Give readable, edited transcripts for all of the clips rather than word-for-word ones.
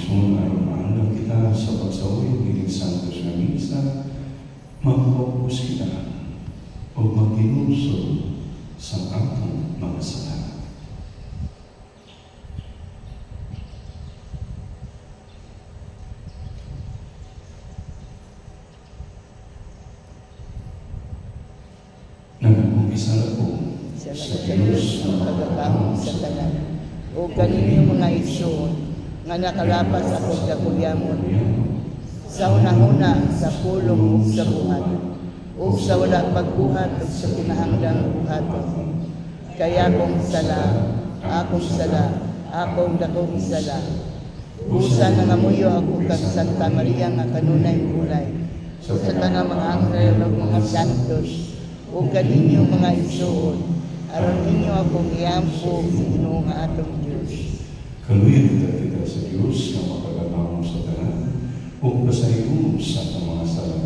Panginoon ay umaandal kita sa pagsawid ng Santos na Misa, magpaupos kita o mag-inusol sa atong mga salamat. Nag-umpisa na po sa Diyos na magagabang sa tanan, o ganin mga igsoon nga nakalapas ako sa kulyamon, sa unang-una sa pulong ug sa buhat, ug sa wala pagbuhat ug sa kinahanglang buhaton. Kaya akong sala, akong dakong sala. Busa nga ngamuyo ako kag Santa Maria nga kanunay bulay, sa tanang mga anghel ug mga santos, ug ganinyo mga igsoon, aron ninyo akong iampo sa Ginoo nga atong Diyos. Kaluyan kita sa Diyos na makagamang sa tanan, o kasayong sa mga sala,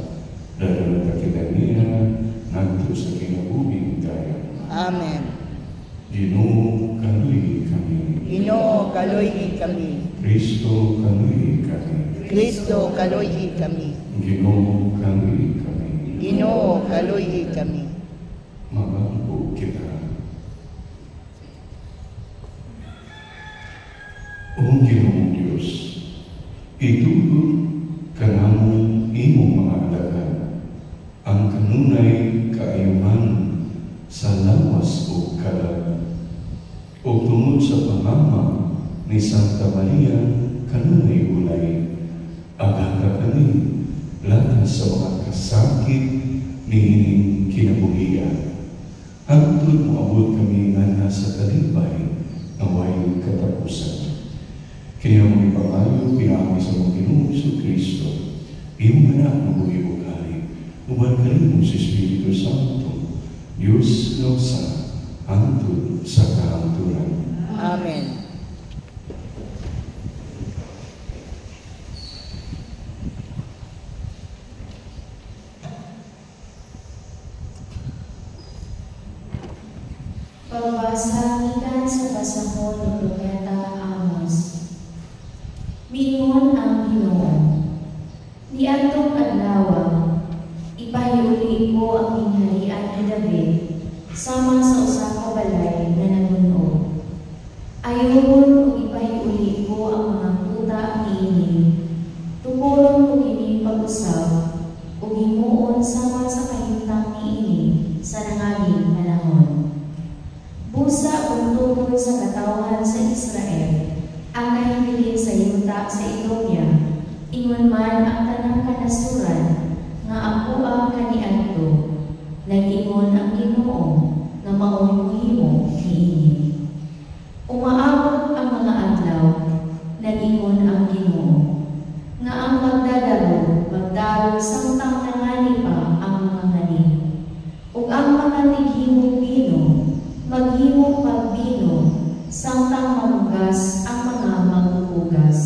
dahil kita niya nagto sa kinabubing tayo. Amen. Ginoo kaluy kami. Ginoo kaluy kami. Kristo kaluy kami. Kristo kaluy kami. Ginoo kaluy kami. Ginoo kaluy kami. Magampo kita. O Ginoong Diyos, itutod ka namong imong mga alagad ang kanunay kaayuhan sa lawas o kalag, o tungod sa pamama ni Santa Maria kanunay ulay, agaga kami lahat sa mga kasakit ni kinabuhian. Hangtod moabot kami nga nasa kalipay na way katapusan. Kaya mo ipangayo, pinakami sa mga Ginoong Kristo, iyong anak na buhay bugay, uban kalimong si Espiritu Santo, Diyos na usa, hangtod sa kahangturan. Amen. Pagbasa ikan sa pasahon ni Propeta Amos. Mingon ang Ginoo, di atong adlaw, ipahiuli ko ang mingharian ni David, sama sa usa ka balay na nanuno. Ayuhon ug ipahiuli ko ang mga kuta niini, tukuron ko kini pag-usab, ug himuon sama sa kahimtang niini sa nangaging panahon. Busa kung tungkol sa katawhan sa Israel, ang kahimilin sa yuta sa Edomia, ingon man ang tanang kanasuran, nga ako ang kaniadto, nag-ingon ang Ginoo, nga mao'y muhimo niini. Umaabot ang mga adlaw, nag-ingon ang Ginoo, nga ang magdaro samtang nangani pa ang mga ngani, ug ang mga tighimong bino, maghimong pagbino, samtang mamugas ang mga maghuhugas.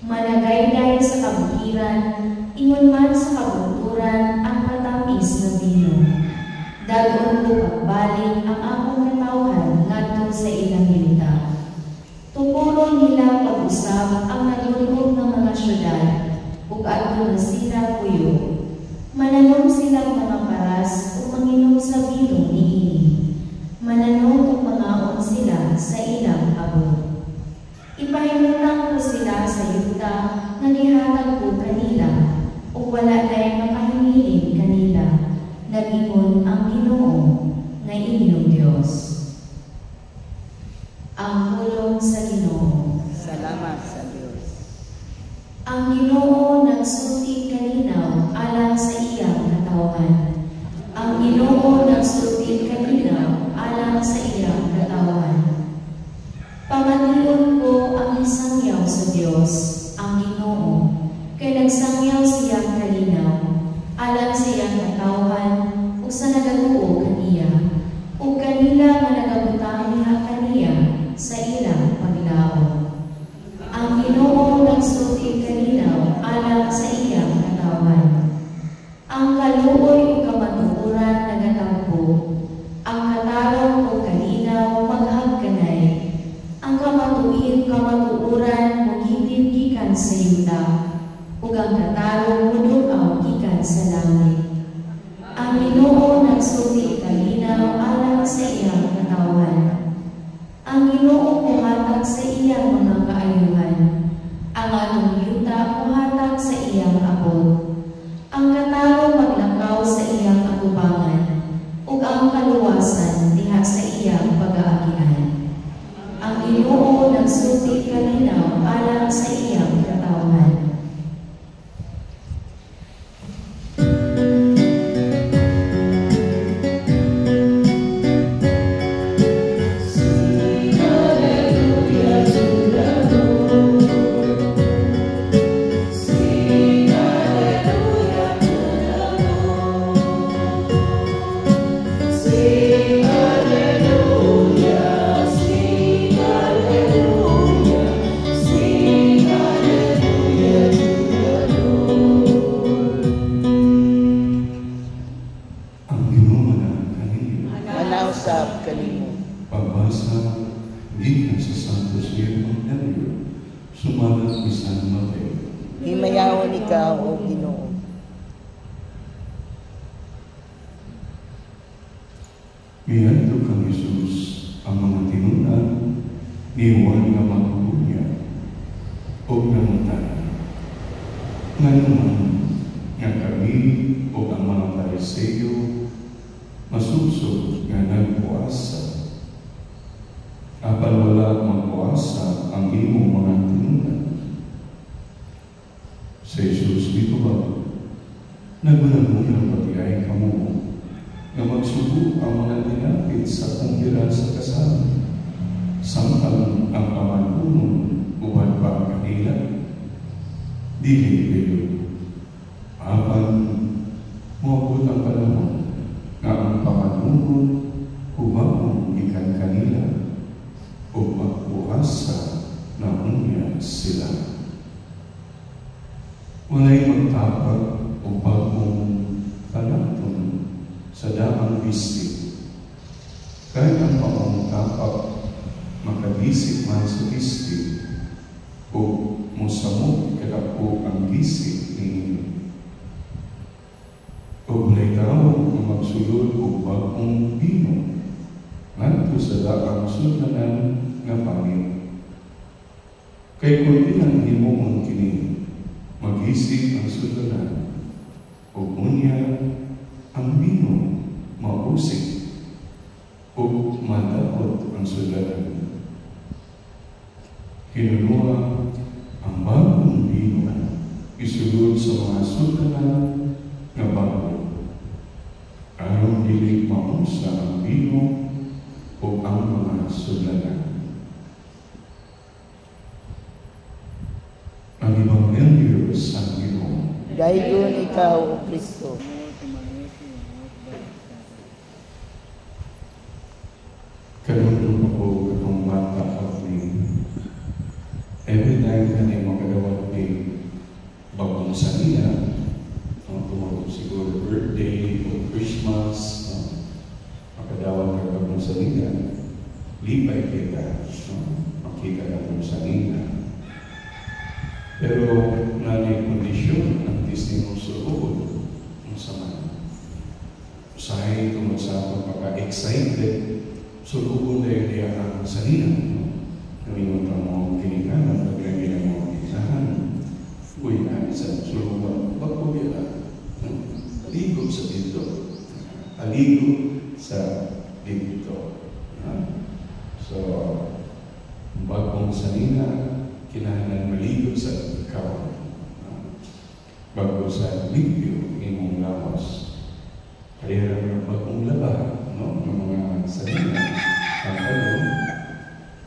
Managayday sa kabukiran, ingon man sa kabunturan ang matamis na bino. Dagon ko pagbalik ang akong katawhan ngadto sa ilang yuta. Tukuron nila pag-usab ang nalulog ng mga syudad, ug adto na sila puyo. Mananom silang mga paras o manginom sa bino niini. Mananom o mangaon sila sa ilang abot. Ipahimulang ko sila sa yuta na nihatag ko kanila, o wala dahil makahimilin kanila, nag-ingon ang Ginoo na inyong Diyos. Ang pulong sa Ginoo. Salamat sa Diyos. Ang Ginoo nagsulti kanila Sumalat bisan matay. Himayawon ikaw, O Ginoo. Miadto kang Jesus ang mga tinunan ni Juan nga magbunya o nangutan. Nga naman nga kami o ang mga Pariseyo masusog nga nagpuasa. Apan wala magpuasa ang imong mga tinunan. Sa Jesus dito ba? Nagmanang-munang pati ay kamo nga magsubo ang mga tinapit sa kunggiran sa kasama. Samtang ang pamanunon uban pa ang kanila. Dili kayo. Apan muabot ang panahon nga ang pamanunon humamon ikan kanila o magpuasa na unya sila. Walay magtapag o bagong panatong sa daang bistig. Kahit ang pamangtapag makagisip man sa bistig o musamot kadako ang gisip ninyo. O walay tao na magsulod o bagong bino ngadto sa daang sunanan nga pangit. Kay kung ilang himuon kini mag-isip ang sunanan o unya ang bino mausik o madakot ang sunanan. Kinunuha ang bagong bino isulod sa mga sunanan nga bago. Aron dili maunsa ang bino o ang mga sunanan. Ang Ebanghelyo sa Ginoo. Dayon ikaw, O Kristo. Kanunod ako katong bata kami. Every time na ay makadawat ni bagong saniya, tumawag siguro birthday o Christmas, makadawat ka bagong saniya, lipay kita, makita ka bagong saniya. Pero nanay kondisyon ang testimong suod ng sama. Usahay tungkol sa pagkaka-excited, suod na yun niya ang saniya. Namingon ka mo kinikanan, naglagay na mo isahan. Uy, sa suod, bago yan. Aligo sa dito. Aligo sa dito. So, bagong saniya, kinahanglan maligo sa ikaw. Bago sa limpyo, imong lawas. Kaya bagong laba, no? Ng mga salina, ang alon.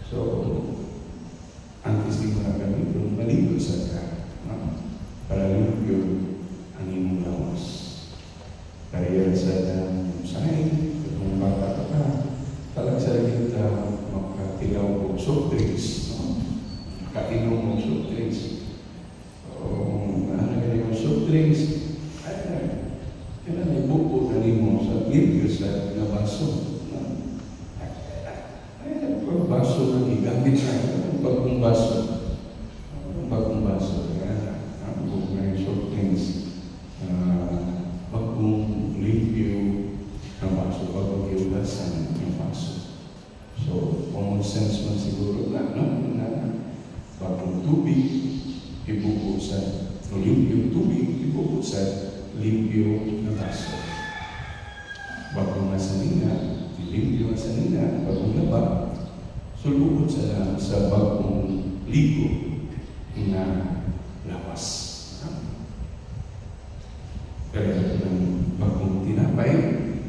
So, ang testigo na kami, maligo sa ikaw. Para limpyo ang imong lawas. Kaya sa sahin, kung bata ka, talag sa kita makatilaw o soft drinks, kainom mo soft drinks. O ganyan soft drinks, kailan may buko na mo sa limpyo sa baso. Baso na gigamit na bagong baso. Bagong baso. Ang buko na yung soft drinks. Bagong limpyo na baso. Bagong iulasan ng baso. So, common sense man siguro na, bagong tubig, ibuko sa limpyo tubig, ibuko sa limpyo na baso. Bagong masanina, limpyo masanina, bagong laba, sulubot sa bagong ligo na lawas. Kaya ng bagong tinapay,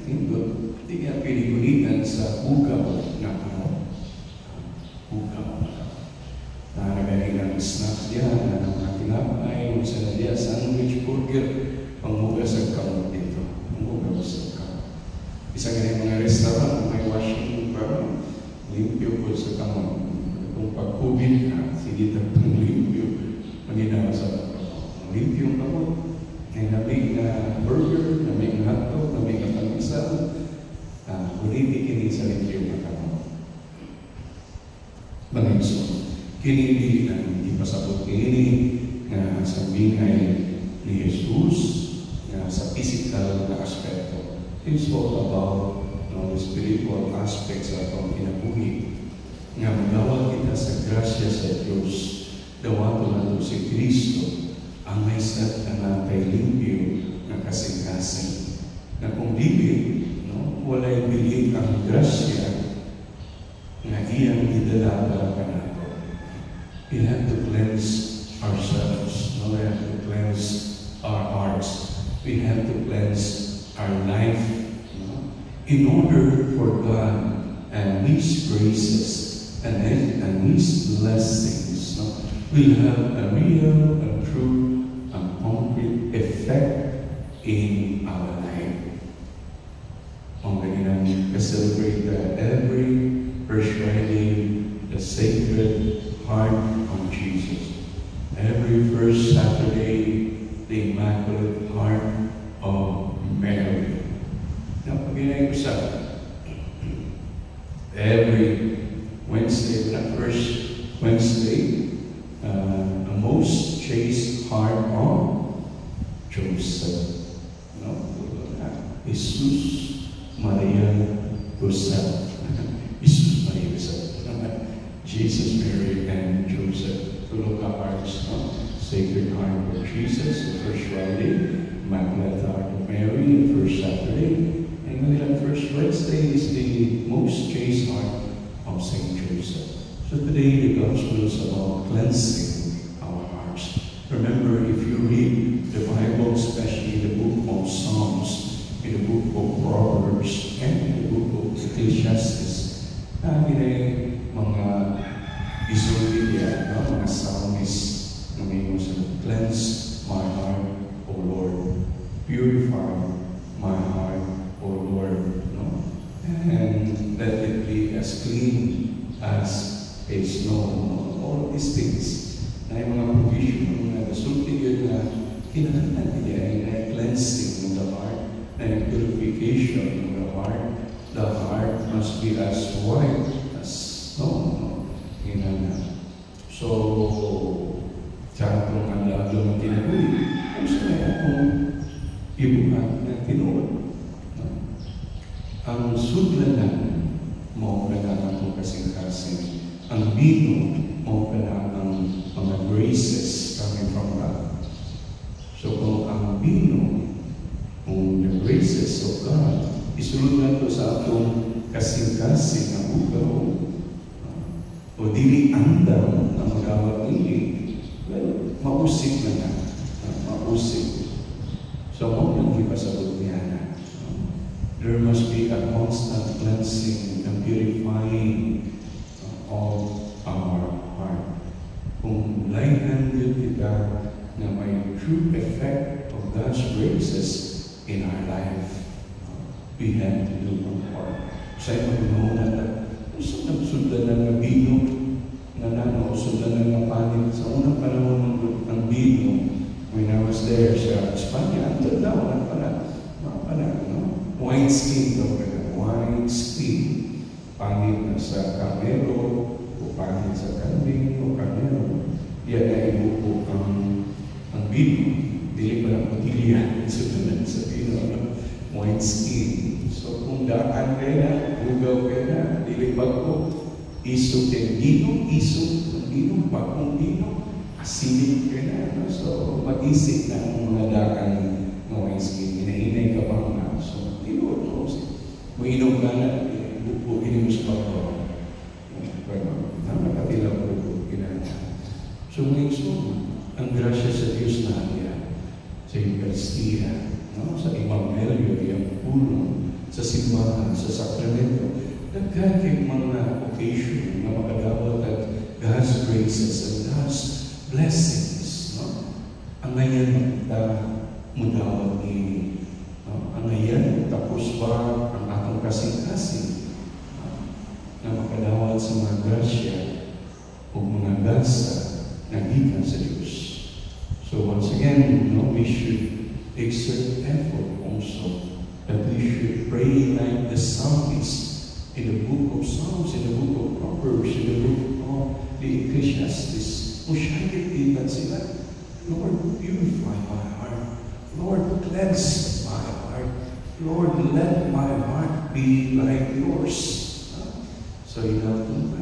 hindi nga pinigunitan sa ugaw na ugaw. Nagagaling ng snacks diyan, ng mga tinapay, sa nadia, sandwich, burger, pangmuga sa kamot dito. Pangmuga sa kamot. Isa nga mga restaurant, may washing para limpyo po sa kamot. Kung pag-COVID na, sige tapang limpyo, maninawa sa kamot. Limpyo ang kamot. May nabig na burger, nabig na hotdog, nabig na pangisa. Ulitin kini sa limpyo na kamot. Mga iso, kinili ng pasabot ini nga sabihin ni Jesus nga sa physical na aspeto. It's all about the spiritual aspects sa atong kinabuhi. Nga magawal kita sa grasya sa Diyos. Dawato na ito si Kristo ang may set na natay limpyo na kasing-kasing. Na kung dili, walay bilig ang grasya nga iyang idala para nato. We have to cleanse ourselves. We have to cleanse our hearts. We have to cleanse our life. In order for God and His graces and His blessings will have a real, a true, and concrete effect in our life. We celebrate every First Friday, the Sacred Heart of Jesus. Every first Saturday, the Immaculate Heart of Mary. Now, pag-inay ko sa every Wednesday, not first Wednesday, the most chaste heart of Joseph. Jesus Maria Joseph. Jesus Maria Joseph. Jesus, Mary, and Joseph. To look at hearts, Sacred Heart of Jesus, the first Friday, Immaculate Heart of Mary, the first Saturday, and the first Wednesday is the most chaste heart of Saint Joseph. So today the Gospel is about cleansing our hearts. Remember, if you read the Bible, especially the book of Psalms, in the book of Proverbs, and in the book of Ecclesiastes, mga isulid yan, mga psalmists na may cleanse my heart, O Lord. Purify my heart, O Lord. And let it be as clean as a snow. All of these things na yung mga provision na nasulti yun na kinahanglan niya na cleansing of the heart, na purification of the heart. The heart must be as white as snow. So, tiyatong ang lalo ng tinagulit, kung saan akong ibuhat na tinuod. Ang sudlanan mo na akong kasing-kasing. Ang bino mo na ang mga graces coming from God. So, kung ang bino, kung the graces of God, isulod na ito sa atong kasing-kasing na ugaw, o dili andam na magawat ini, well, mausik na na. Mausik. So, huwag nang ipasabot niya na. There must be a constant cleansing and purifying of our heart. Kung lain-handed kita na may true effect of God's graces in our life, we have to do our part. Sa'yo mag-unaw natin, gusto nagsundan ng bino na sundan ng panin. Sa unang panahon ng bino, when I was there sa Espanya, until now, wine skin daw ka, wine skin. Panit na sa kamero, o panit sa kambing, o kamero. Yan ay ibuko ang bino. Dili pa ng patilya sa bino, wine skin. So kung daan kayo na, ugaw kayo na, dili bago, isog ng bino, bagong bino, acidic kayo na. So mag-isip na ang mga daan ng wine skin. Hinahinay ka pa nga. So tinuod mo. Uinom ka na, bukuhin mo sa bago. Nakatilang po ginagawa. So ngayon, ang grasya sa Diyos na sa Eucharistia, sa Evangelio, yung pulong, sa simbahan, sa sakramento, nagkakit mga occasion na makadawat at God's graces and God's blessings. Ang ngayon, mudawat ini. Ang ngayon, tapos ba ang atong kasing-kasing na makadawat sa mga grasya o mga gasa na gikan sa Diyos. So once again, we should exert effort also that we should pray like the psalmist in the book of Psalms, in the book of Proverbs, in the book of the Ecclesiastes. Musyagi purify my heart. Lord, cleanse my heart. Lord, let my heart be like yours. So you have to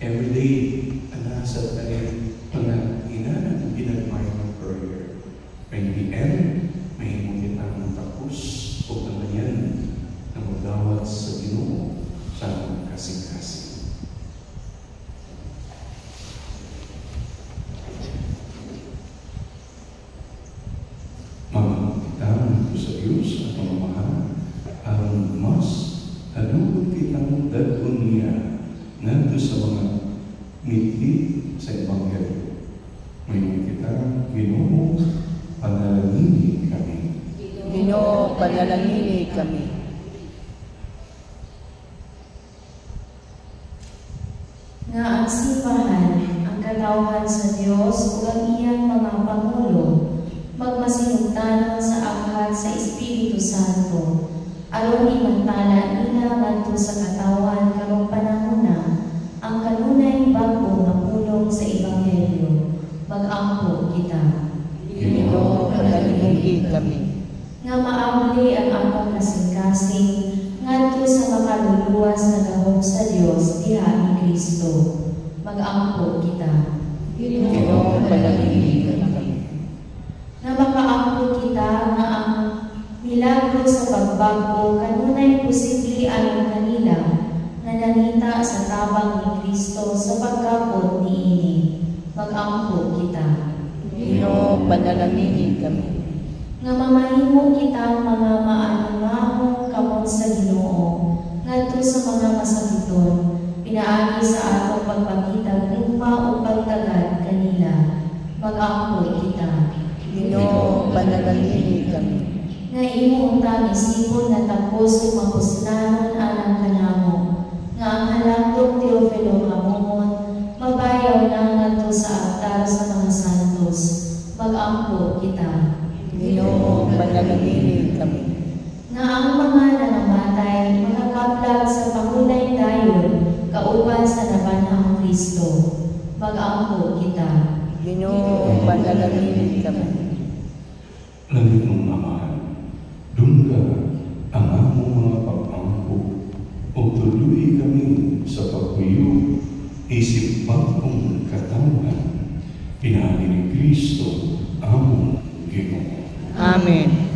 every day, anasa tayo mga inanan ginagmay ng prayer. When the end, may ngunit ang tapos o naman yan na magdawat sa Ginoo sa kasing-kasing. Mga kita nito sa Diyos at pamamahal, ang mas halugod kitang dagon niya nandito sa mga miti sa Ebanghelyo. Ngayon kita, Ginoo, panalangin kami. Ginoo, panalangin kami. Nga ang sipahan, ang katawhan sa Diyos ug ang iyang mga pangulo, magmasinugtanon sa aghat sa Espiritu Santo, aron imantala nila ngadto sa katawan karong panahon na ang kanunay bag-o nga pulong sa Ebanghelyo. Mag-ampo kita. Ginoo, panalangin kami. Nga maabli ang atong kasing-kasing ngadto sa makaluluwas na gahom sa Dios diha ni Kristo. Mag-ampo kita. Ginoo, panalangin kami. Nga makaampo kita nga ang milagro sa pagbago kanunay posible alang kanila nga nangita sa tabang ni Kristo sa pagkapot niini. Mag-ampo kita. Ginoo, panalangin kami. Nga mamahimo kita mga maanumahong kamot sa Ginoo ngadto sa mga masakiton pinaagi sa atong pagpakitag lugma o pagtagad kanila. Mag-ampo kita. Ginoo, panalangin kami. Nga imo untang isipon na tapos o mapuslanon alang kanamo nga ang halagtong Teofilo Hamumon mabayaw na ngadto sa altar sa mga santos. Mag-ampo kita. Ginoo, panalangin kami. Nga ang mga nanamatay makakaplag sa pahulay dayon kauban sa nabanhang Kristo. Mag-ampo kita. Ginoo, panalangin kami. Langit mong mahal, dungga ang among mga pag-ampo o tuluy kami sa pagpuyo, isip bagong katawan, pinali ni Kristo, among Ginoo. Amen.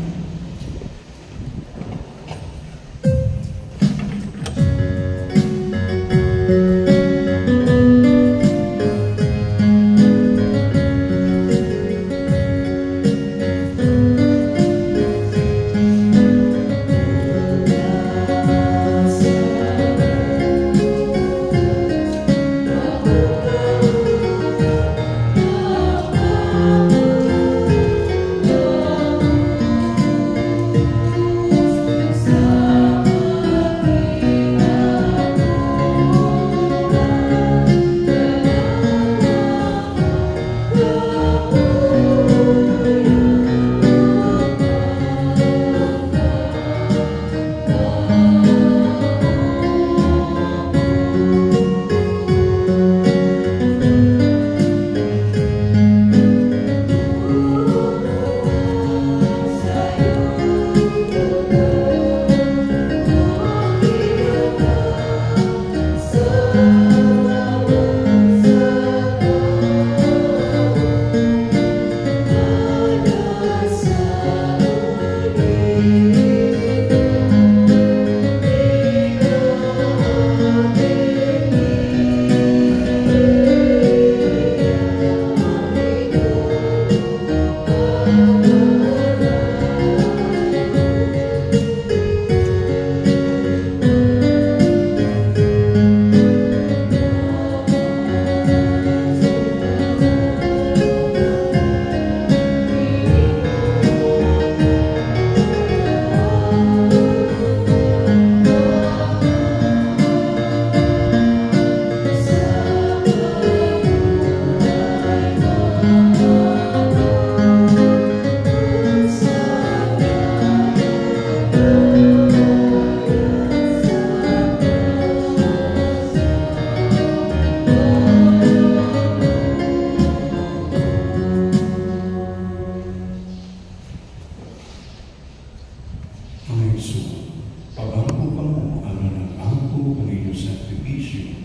Panginoon, pagangko ka mo ang nanangako kanino sakripisyo,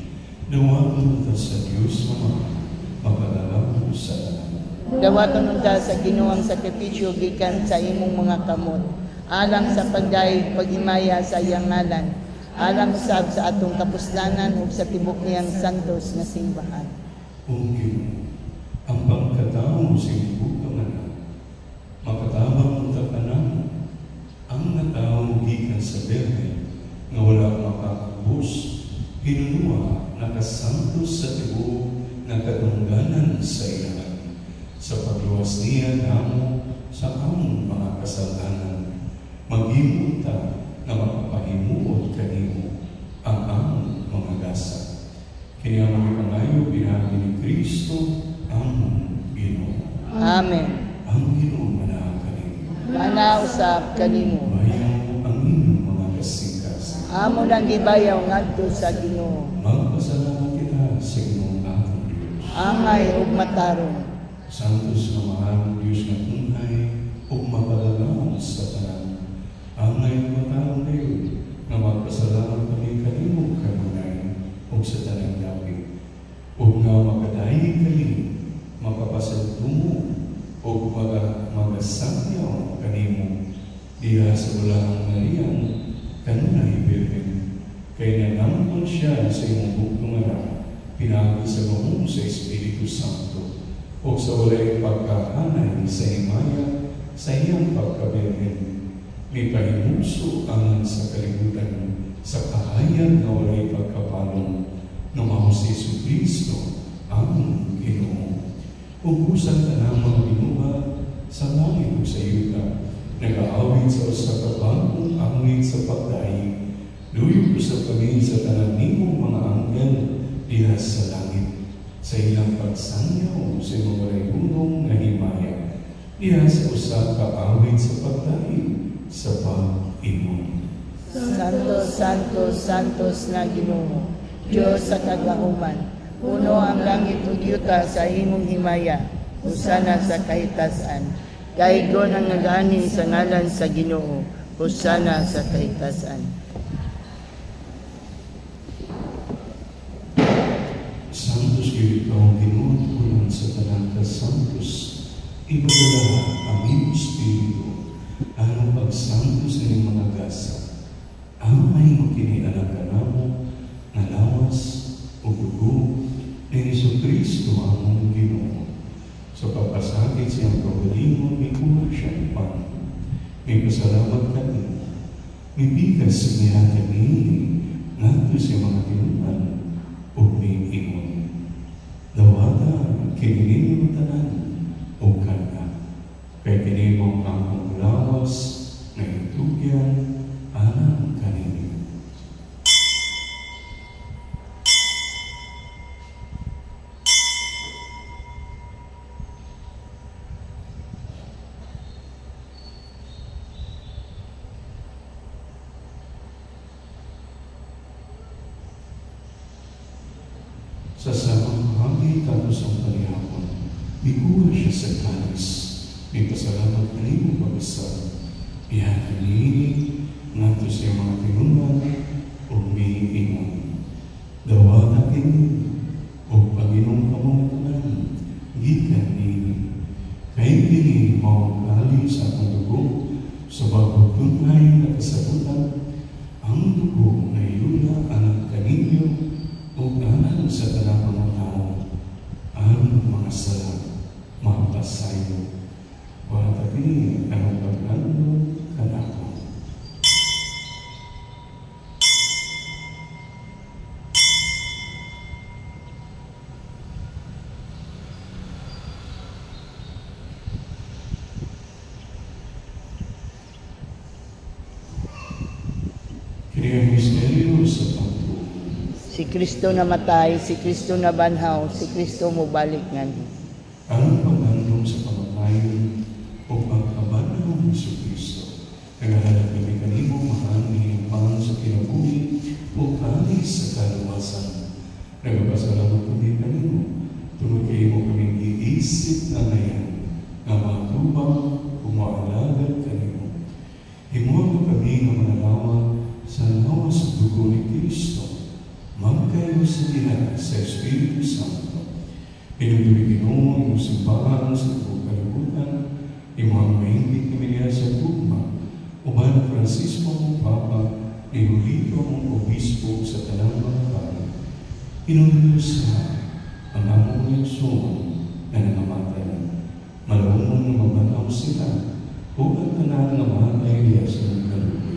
nawagan ta sa Diyos Ama, mapadalako sa tanan. Dawaton unta sa Ginoong sakripisyo gikan sa imong mga kamot, alang sa pagdayeg paghimaya sa iyang ngalan, alang usab sa atong kapuslanan ug sa tibok niyang santos nga simbahan. O Ginoo, ang pagkatao sa ibang kamanan, makatabang unta kanamo, ang natao gikan sa Berhe, nga wala makakubos, hinunuwa nakasantos sa tibok nga katungganan sa ilahan, sa pagluwas niya namo sa among mga kasalanan, maghimo ta na makapahimuot kanimo ang among mga gasa. Kini ang mga pangayo pinagi ni Kristo among Ginoo. Amen. Ang Ginoo manaang kanimo. Manausap kanimo. Bayaw ang inyong mga kasingkas. Amo nang gibayaw ngadto sa Ginoo. Magpasalamat kita sa Ginoong atong Diyos. Angay ug matarong. Santos nga mahal Diyos nga tunay ug mapadalangon sa tanan. Angay matarong kayo nga magpasalamat kami kanimo kanunay ug sa tanang dapit. Ug nga makadayi kami mapapasaltumo ug magasangyaw kanimo diha sa Bulaang Marian kanunay Birhen. Kay nanamon siya sa imong bugtungan, pinagi sa Ginoong sa Espiritu Santo, o sa walay pagkahanay sa himaya sa iyang pagkabirhen. May pahimuso ang sa kalibutan sa kahayag na walay pagkapalong ng mga si Jesucristo ang Ginoo. Ubusan ka ng mga binuha sa langit o sa yuta, nag-aawit sa usapabangong angit sa pagdaig, luyog ko sa pangin sa tananimong mga anghel diha sa langit, sa ilang pagsangyaw sa mga rayunong na himaya, diha sa usap kaawit sa pagdaig sa Panginoon. Santos, Santos, Santos na Ginoo, Diyos sa kagahuman, puno ang langit ug yuta sa imong himaya, husana sa kahitasan. Kaigon ang nagaani sa ngalan sa Ginoo, husana sa kahitasan. Santos gid ikaw Ginoo kunan sa tanan ka santos, ipadala ang iyong Espiritu alang pagsantos ng mga gasa. Amay mo kinianak ka namo na lawas o dugo ni Jesucristo among Ginoo. Sa pagpasakit siyang kaugalingon, may kuha siyang pan. May pasalamat kami. May bigas niya kami ngadto sa mga tinunan o may ingon. Dawata kinininyo tanan o kana. Kay kinimong ang lawas na itugyan anang kanino. Sa samang hangin tapos ang palihapon, biguha siya sa kalis. May pasalamat na rin pag-asal. Ihakanini, nganto siya mga tinunan, o may ingon. Dawat akin, o Panginoong kamunatunan, gikan nini. Kay kini mao kali sa akong dugo, sa bagong tunay na kasabutan, ang dugo na iyuna anak kaninyo, o anak sa tanang mga tao, ang mga sala, mga pasayo. Watapi ang pagkano kanako. Kini ang misteryo sa pagtuo. Si Kristo namatay, si Kristo nabanhaw, si Kristo mobalik ngadto. Ang paghandong sa pamatayon o pagkabanaw ng Jesucristo, naghahanap kami kanimo mahal ni Pang sa kinabuhi o kami sa kaluwasan. Nagpasalamat kami kanimo, tungod kayo mo kaming iisip na ngayon, na matubang, umaalagan kanimo. Himuha ka kami ng mga kayo sa Ina, sa Espiritu Santo. Pinagduri Ginoo, yung simbahan sa buong kalibutan, imong mahingit kami niya sa tugma, uban Francisco mong Papa, Leolito mong Obispo sa tanang mga bahay. Inunusa ang among Yesuon na nangamatay na. Malumon na mabanaw sila, huwag ka na nangamatay niya sa mga kalubi.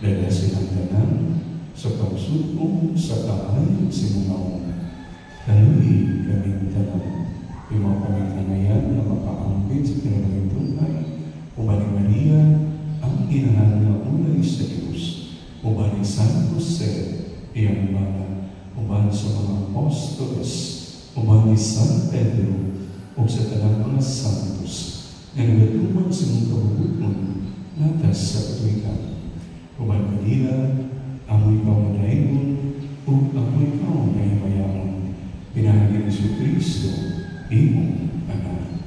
Dahil silang tanan, sa pagsukong sa kaayod si mga una. Kaluhi kaming tanan, yung mga kaming kanayan na mapaampit sa kinamay tunay, ubaning Maria, ang inahan na ulay sa Diyos, ubaning San Jose, iyang mana, uban sa mga apostolos, ubaning San Pedro, o sa tanang mga santos, na nagatuman sa mga kabubuton, natas sa katuikan. Uban Manila, amoy pamadayon, o amoy ikaw na himayamon, pinahagi ni Kristo, imong anak.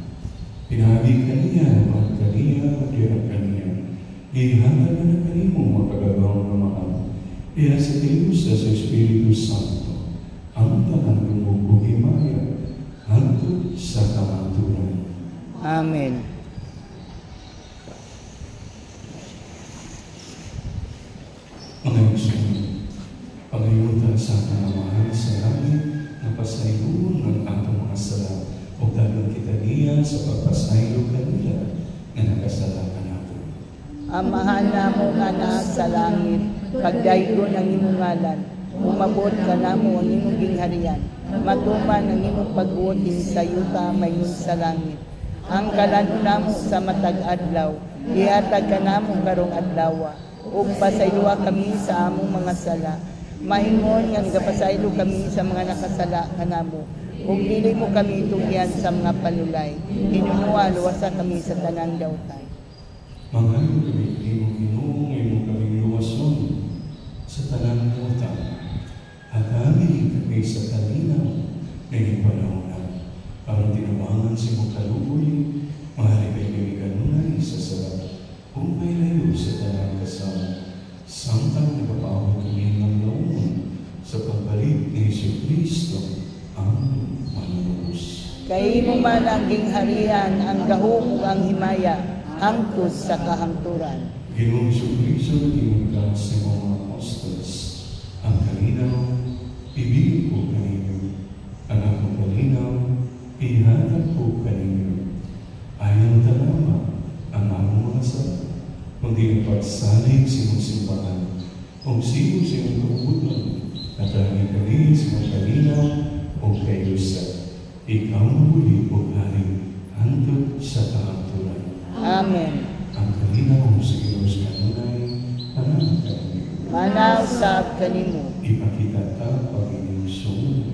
Pinahagi kaniya, uban kaniya, o diyan kaniya, ihangan na kanimo magagawang na mahal. Kaya sa Diyos sa Espiritu Santo, ang tanang lumubog himaya, hangtod sa kamaturan. Amen. Mga Yesunin, pagayutan sa kanamahan sa langit, na pasayuon ng atong mga sala, o dagang kita niya sa pagpasayo kanila, na nakasalakan nato. Amahan namo nga naa sa langit, pagdaygon ang imong ngalan, umabot ka namo ang imong gingharian, matuman ang imong pagbuot din sa yuta mayon sa langit. Ang kalano namo sa matag adlaw, ihatag ka namo karong adlaw, ug pasayloa kami sa among mga sala. Mahingon nga gapasaylo kami sa mga nakasala kanamo, ug dili mo kami itugyan sa mga palulay. Inunuwa luwasa kami sa tanang dawtan. Mangayo kami imong Ginoo, imong kaming luwason sa tanang dawtan. Hagami kami sa talinaw na ipanahon, aron tinabangan sa imong kaluboy, mahalipay kami kanunay sa salat, kung may layo sa tanang kasama, samtang nagpapawag kami ng laon sa pagbalik ni Kristo ang manunubos. Kay mo man ang gingharian, ang gahom ug ang himaya, hangtod sa kahangturan. Ginoong Kristo, tingin sa mga apostols, ang kalinaw, ibigin ko kaninyo, ang akong kalinaw, ihatag ko kaninyo. Ayaw talama ang among mga sala, kundi pagsalig sa imong simbahan, kung sino sa imong kabubutan, at ang ikali sa mga kalinaw o kayo sa ikaw muli o hari, hantod sa kahangturan. Amen. Ang kalinaw sa Diyos kanunay, panang kanunay. Manaw sa kanimo. Ipakita ta pag-inyong sunod.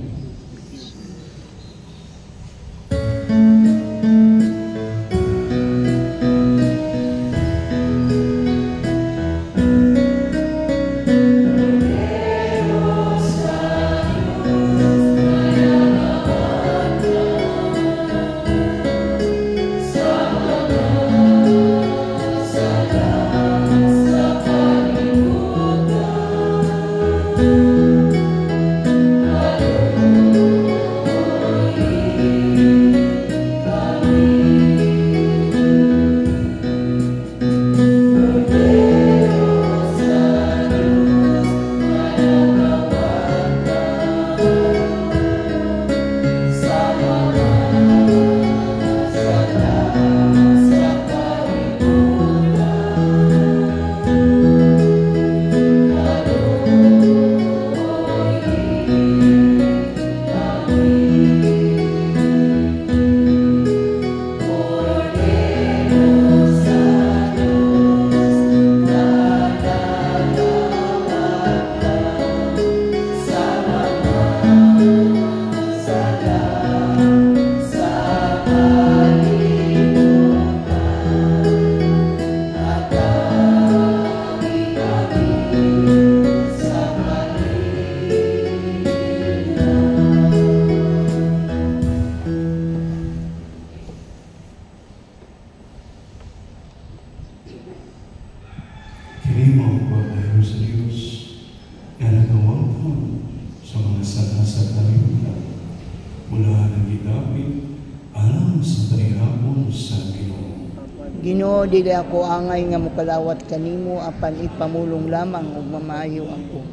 sa mga sanasa kalibutan, mula nang gidapit alam sa panihapon sa Ginoo. Ginoo, dili ako angay nga mokalawat kanimo apan ipamulong lamang ug mamaayo ako.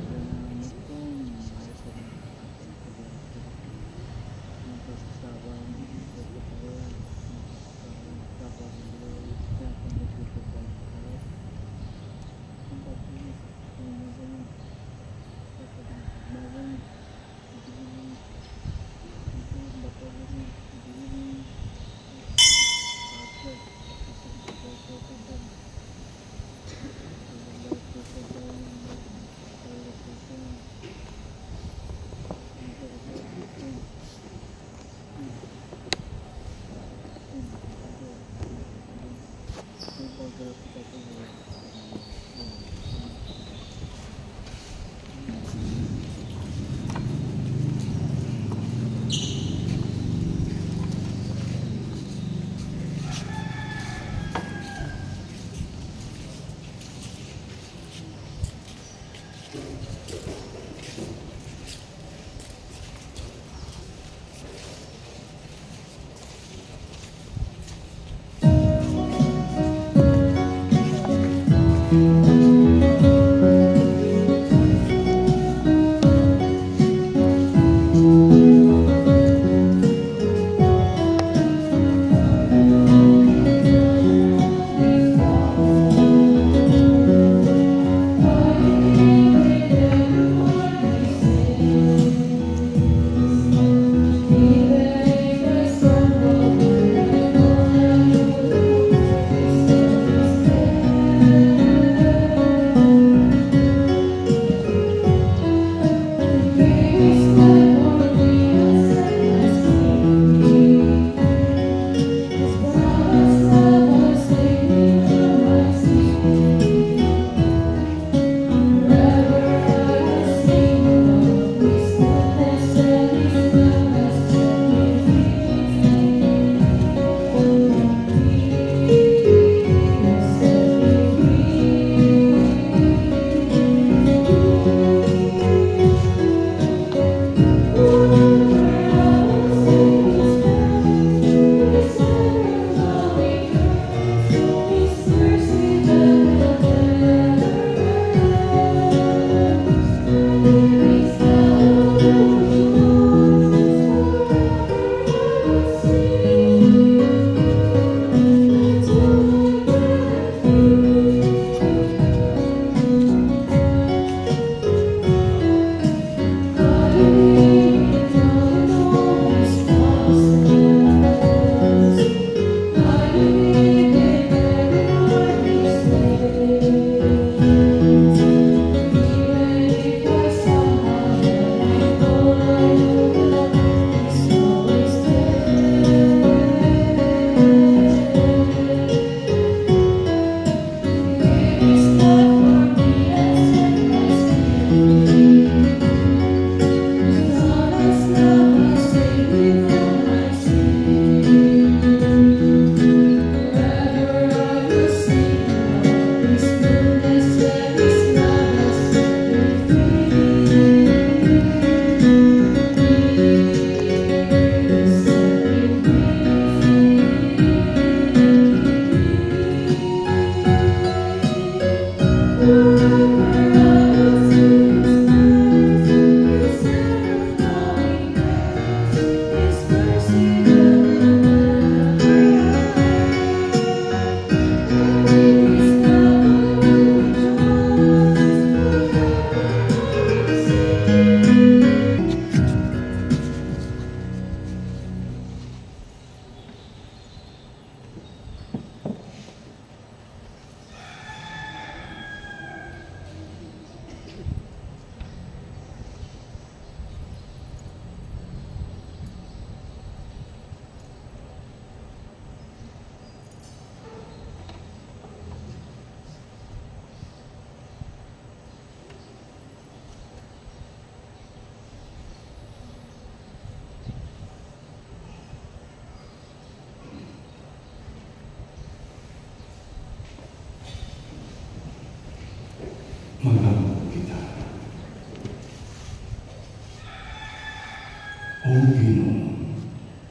Ginoo,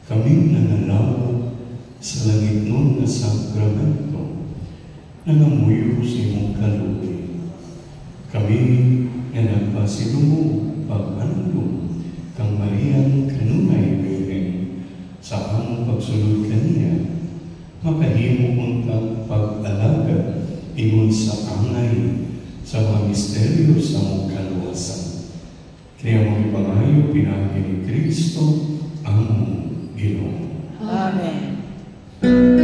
kami nanalawag sa langit nun na sakramento, nangamuyo sa imong kaluoy. Kami nga nagpasilungo pag-anlo kang Mariang kanunay Birhen sa among pagsulod kaniya, makahimo untang pag-alaga ingon sa angay sa mga misteryo sa among kaluwasan. Kaya mga ipangayo pinagi ni Kristo ang Ginoo. Amen. Oh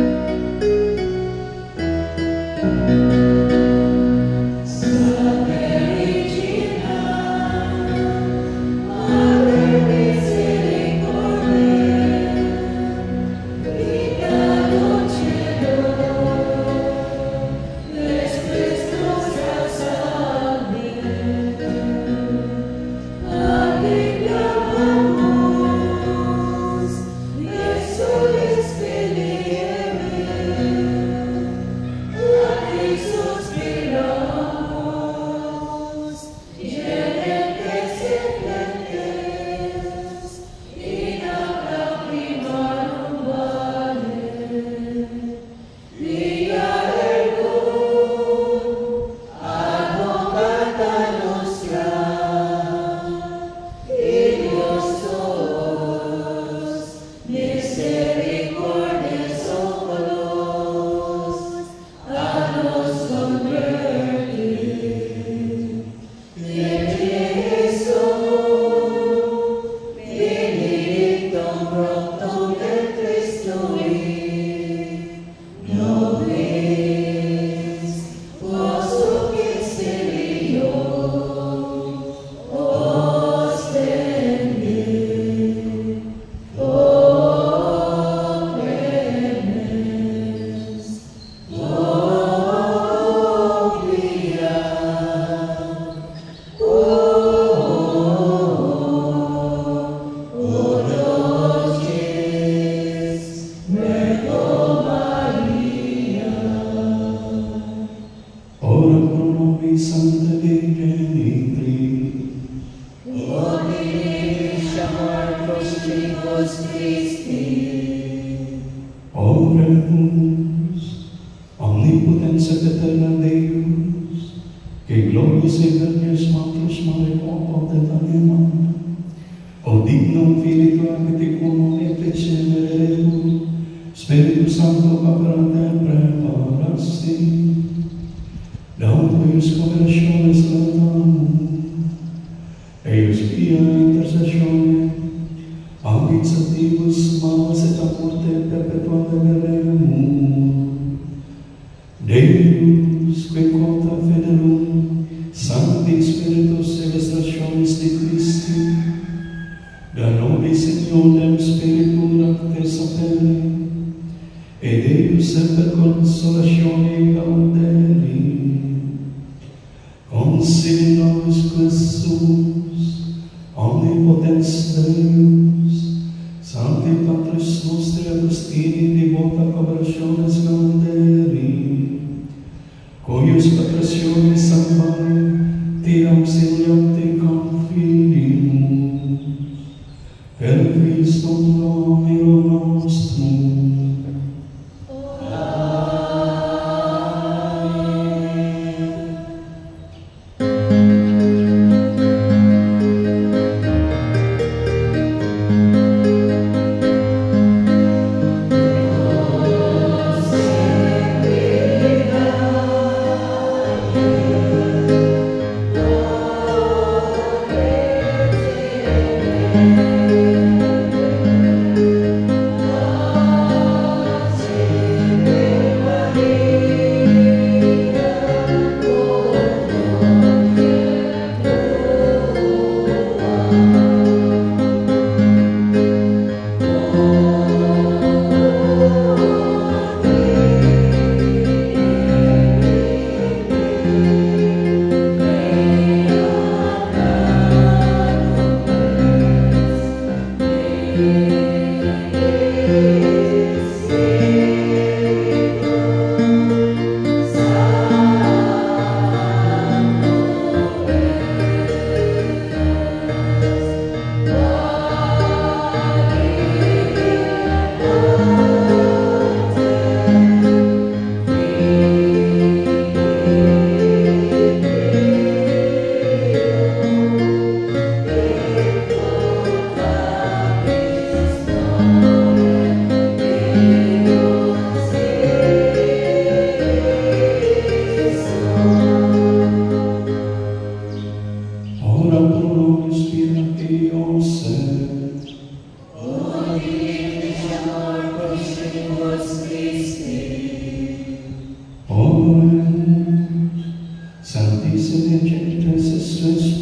et genitres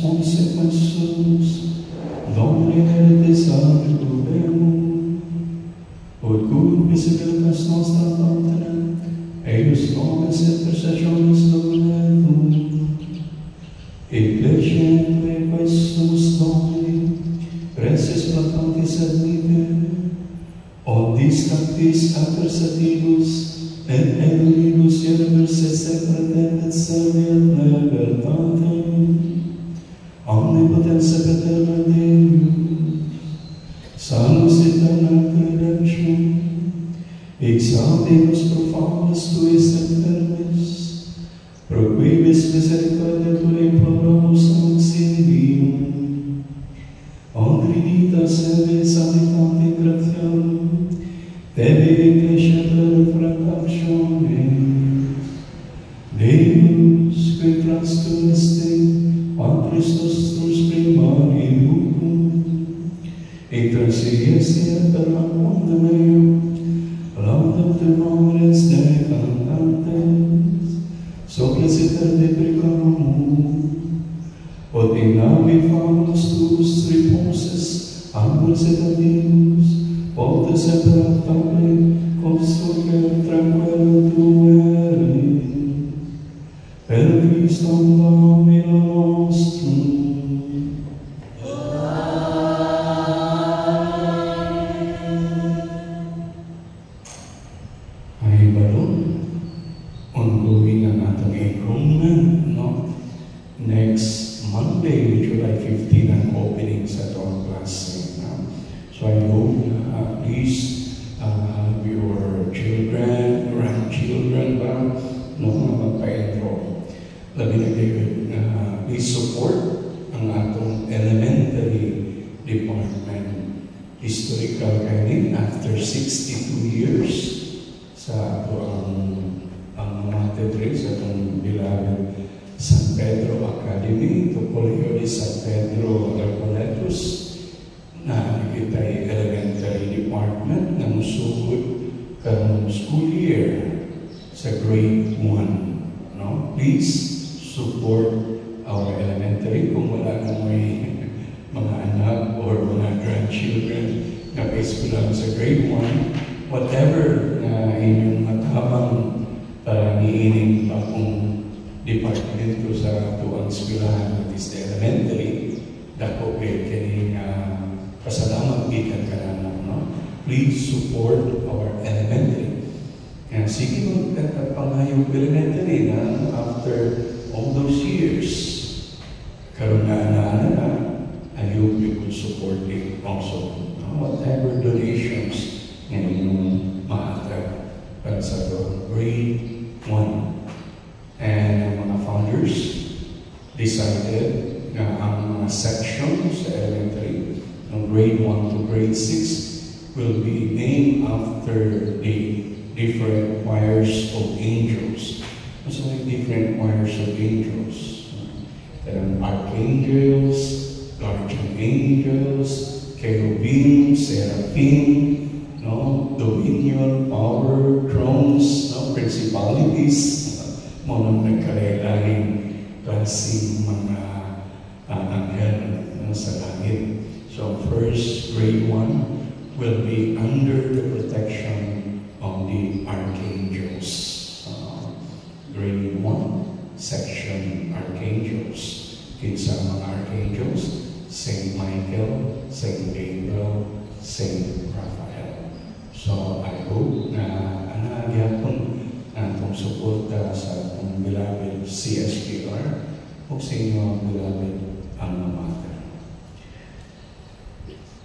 consequensus, Domine et salve Deum, ut cum visibilitas nostra patria, eius nobis intercessionis Dominum, Ecclesia tue quesumus Domini, preces placantis ad vitae, odis captis adversatibus, et eruditus universe secretem et serviam libertatem, omnipotens paterna Deum, salus aeterna redemption, exaudibus profanos tuis enfermis, pro quibus misericordia Tua imploramus auxilium, odridita sede sanitate gratiam, Tebe Ecclesia refractationes, Deus, que trastum este, Patris nostros primarium, et transilieste per quam meum, laudam te nomines de cantantes, sopres eterne precarum, od in navi famus tuus reposes, ambos et adimus, Pote separatable, consulger tranquillo tuere, per Christum Domino nostrum. Ay balon, ongoing ang atong enrollment, no? Next Monday, July 15, ang opening sa atong klase, no? So I hope please have your children, grandchildren, no, magpa-enroll. Labi na kayo, please support ang atong elementary department. Historical kayo after 62 years sa ato ang matetre sa atong beloved San Pedro Academy, to Colegio de San Pedro Recoletos, na kita'y elementary department na musugod karong school year sa grade 1. No? Please support our elementary kung wala na may mga anak or mga grandchildren na pa-eskwelahan sa grade 1. Whatever na inyong matabang para niining akong departamento sa tuwang eskwelahan, that is the elementary, dako kaning pasalamat gikan kanana, no? Please support our elementary. Kaya sige mo pangayong elementary na after all those years, karon na I hope you could support it also. No? Whatever donations na inyong mahatag para sa grade 1. And ang mga founders decided na ang mga sections sa elementary from grade 1 to grade 6 will be named after the different choirs of angels. So different choirs of angels. There are archangels, guardian angels, cherubim, seraphim, no, dominion, power, thrones, no, principalities, mga nagkarelahin klaseng mga anghel sa langit. So first, grade 1 will be under the protection of the archangels. Grade 1, section archangels. Kinsa mga archangels? Saint Michael, Saint Gabriel, Saint Raphael. So I hope na anagyapon atong suporta sa atong beloved CSPR o sa inyo beloved alma mater.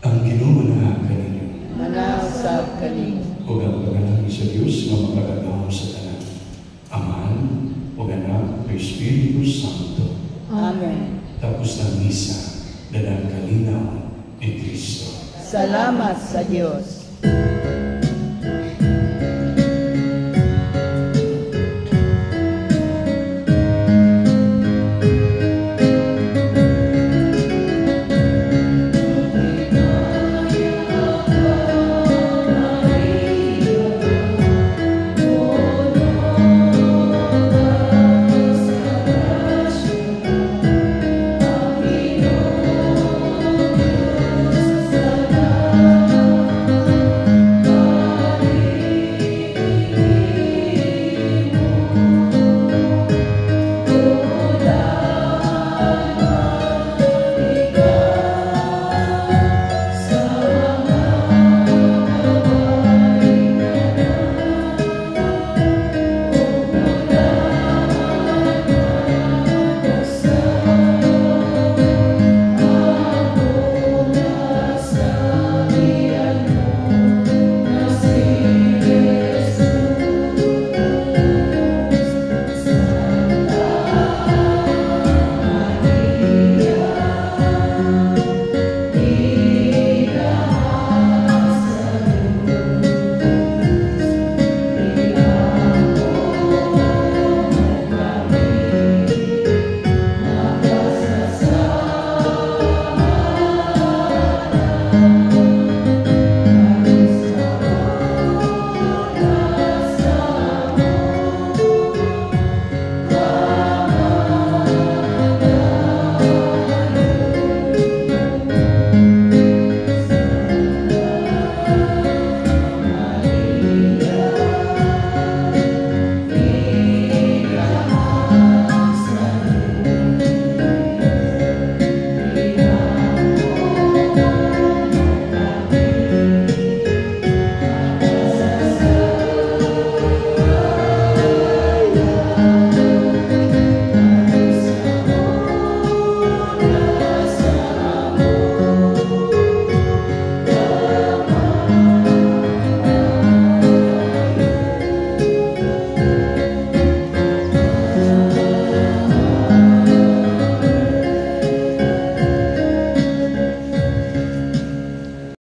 Ang Ginoo na kaninyo. Manasab kaninyo. O ang paganahan sa Diyos na makakagawang sa tanan. Aman, o Anak, o Espiritu Santo. Amen. Tapos na misa, dadang kalinaw ni Kristo. Salamat sa Diyos.